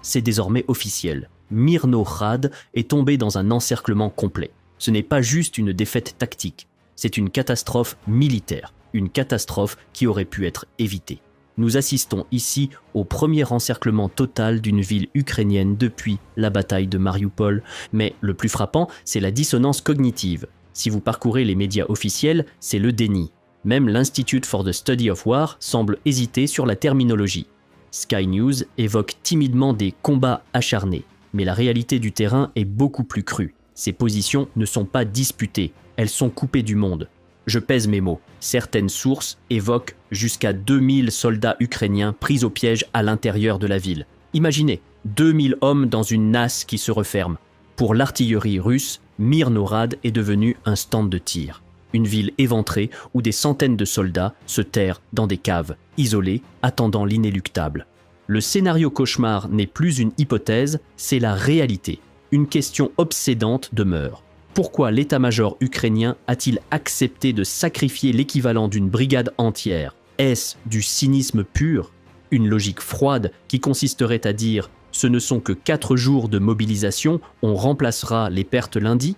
C'est désormais officiel. Myrno-Rad est tombé dans un encerclement complet. Ce n'est pas juste une défaite tactique, c'est une catastrophe militaire, une catastrophe qui aurait pu être évitée. Nous assistons ici au premier encerclement total d'une ville ukrainienne depuis la bataille de Mariupol, mais le plus frappant, c'est la dissonance cognitive. Si vous parcourez les médias officiels, c'est le déni. Même l'Institute for the Study of War semble hésiter sur la terminologie. Sky News évoque timidement des combats acharnés, mais la réalité du terrain est beaucoup plus crue. Ces positions ne sont pas disputées, elles sont coupées du monde. Je pèse mes mots. Certaines sources évoquent jusqu'à 2000 soldats ukrainiens pris au piège à l'intérieur de la ville. Imaginez, 2000 hommes dans une nasse qui se referme. Pour l'artillerie russe, Myrno-Rad est devenu un stand de tir. Une ville éventrée où des centaines de soldats se terrent dans des caves, isolés, attendant l'inéluctable. Le scénario cauchemar n'est plus une hypothèse, c'est la réalité. Une question obsédante demeure. Pourquoi l'état-major ukrainien a-t-il accepté de sacrifier l'équivalent d'une brigade entière? Est-ce du cynisme pur? Une logique froide qui consisterait à dire « ce ne sont que 4 jours de mobilisation, on remplacera les pertes lundi ?»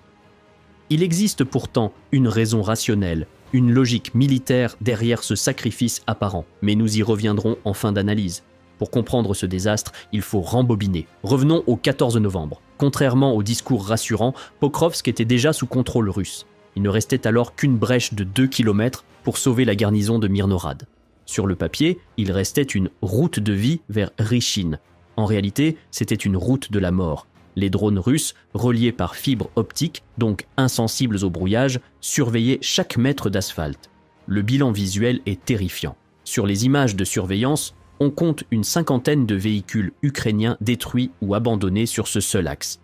Il existe pourtant une raison rationnelle, une logique militaire derrière ce sacrifice apparent, mais nous y reviendrons en fin d'analyse. Pour comprendre ce désastre, il faut rembobiner. Revenons au 14 novembre. Contrairement au discours rassurant, Pokrovsk était déjà sous contrôle russe. Il ne restait alors qu'une brèche de 2 km pour sauver la garnison de Myrno-Rad. Sur le papier, il restait une route de vie vers Richine. En réalité, c'était une route de la mort. Les drones russes, reliés par fibre optique, donc insensibles au brouillage, surveillaient chaque mètre d'asphalte. Le bilan visuel est terrifiant. Sur les images de surveillance, on compte une 50aine de véhicules ukrainiens détruits ou abandonnés sur ce seul axe.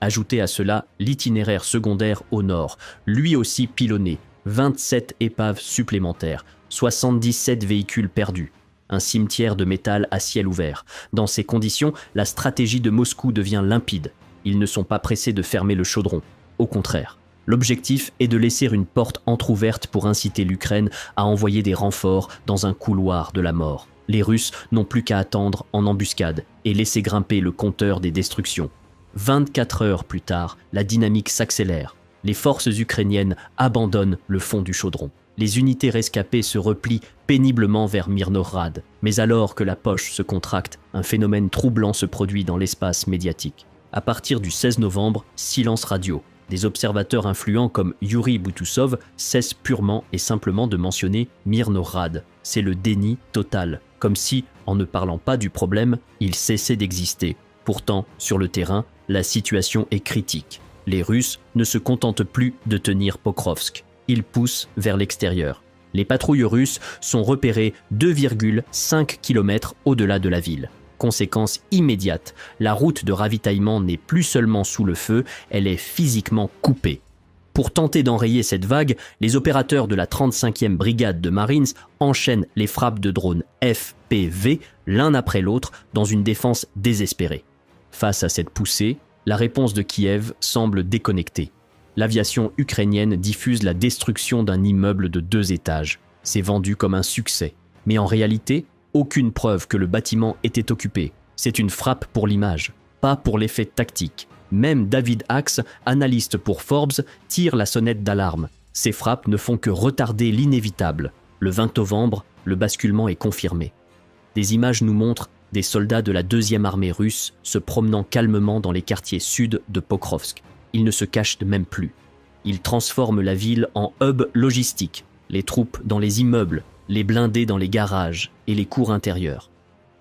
Ajoutez à cela l'itinéraire secondaire au nord, lui aussi pilonné, 27 épaves supplémentaires, 77 véhicules perdus, un cimetière de métal à ciel ouvert. Dans ces conditions, la stratégie de Moscou devient limpide. Ils ne sont pas pressés de fermer le chaudron. Au contraire, l'objectif est de laisser une porte entrouverte pour inciter l'Ukraine à envoyer des renforts dans un couloir de la mort. Les Russes n'ont plus qu'à attendre en embuscade et laisser grimper le compteur des destructions. 24 heures plus tard, la dynamique s'accélère. Les forces ukrainiennes abandonnent le fond du chaudron. Les unités rescapées se replient péniblement vers Myrno-Rad. Mais alors que la poche se contracte, un phénomène troublant se produit dans l'espace médiatique. À partir du 16 novembre, silence radio. Des observateurs influents comme Yuri Boutoussov cessent purement et simplement de mentionner Myrno-Rad. C'est le déni total, comme si, en ne parlant pas du problème, il cessait d'exister. Pourtant, sur le terrain, la situation est critique. Les Russes ne se contentent plus de tenir Pokrovsk. Ils poussent vers l'extérieur. Les patrouilles russes sont repérées 2,5 km au-delà de la ville. Conséquence immédiate, la route de ravitaillement n'est plus seulement sous le feu, elle est physiquement coupée. Pour tenter d'enrayer cette vague, les opérateurs de la 35e brigade de Marines enchaînent les frappes de drones FPV l'un après l'autre dans une défense désespérée. Face à cette poussée, la réponse de Kiev semble déconnectée. L'aviation ukrainienne diffuse la destruction d'un immeuble de 2 étages. C'est vendu comme un succès. Mais en réalité, aucune preuve que le bâtiment était occupé. C'est une frappe pour l'image, pas pour l'effet tactique. Même David Axe, analyste pour Forbes, tire la sonnette d'alarme. Ces frappes ne font que retarder l'inévitable. Le 20 novembre, le basculement est confirmé. Des images nous montrent des soldats de la 2e armée russe se promenant calmement dans les quartiers sud de Pokrovsk. Ils ne se cachent même plus. Ils transforment la ville en hub logistique, les troupes dans les immeubles, les blindés dans les garages et les cours intérieurs.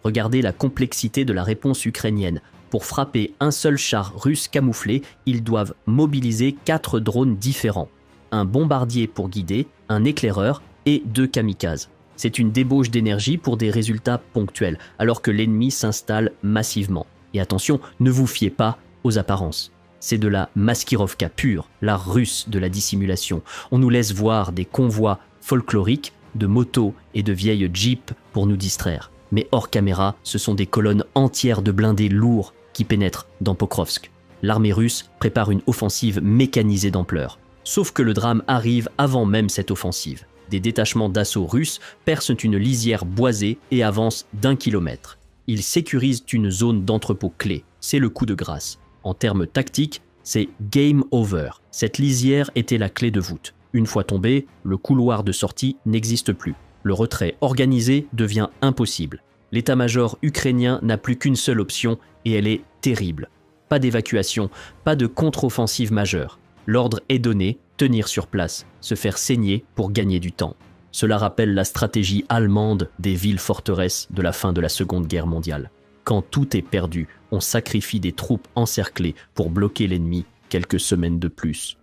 Regardez la complexité de la réponse ukrainienne. Pour frapper un seul char russe camouflé, ils doivent mobiliser 4 drones différents. Un bombardier pour guider, un éclaireur et 2 kamikazes. C'est une débauche d'énergie pour des résultats ponctuels, alors que l'ennemi s'installe massivement. Et attention, ne vous fiez pas aux apparences. C'est de la maskirovka pure, l'art russe de la dissimulation. On nous laisse voir des convois folkloriques, de motos et de vieilles jeeps pour nous distraire. Mais hors caméra, ce sont des colonnes entières de blindés lourds qui pénètrent dans Pokrovsk. L'armée russe prépare une offensive mécanisée d'ampleur. Sauf que le drame arrive avant même cette offensive. Des détachements d'assaut russes percent une lisière boisée et avancent d'1 kilomètre. Ils sécurisent une zone d'entrepôt clé. C'est le coup de grâce. En termes tactiques, c'est game over. Cette lisière était la clé de voûte. Une fois tombé, le couloir de sortie n'existe plus. Le retrait organisé devient impossible. L'état-major ukrainien n'a plus qu'une seule option et elle est terrible. Pas d'évacuation, pas de contre-offensive majeure. L'ordre est donné, tenir sur place, se faire saigner pour gagner du temps. Cela rappelle la stratégie allemande des villes-forteresses de la fin de la Seconde Guerre mondiale. Quand tout est perdu, on sacrifie des troupes encerclées pour bloquer l'ennemi quelques semaines de plus.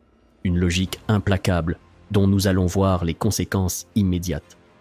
Une logique implacable dont nous allons voir les conséquences immédiates.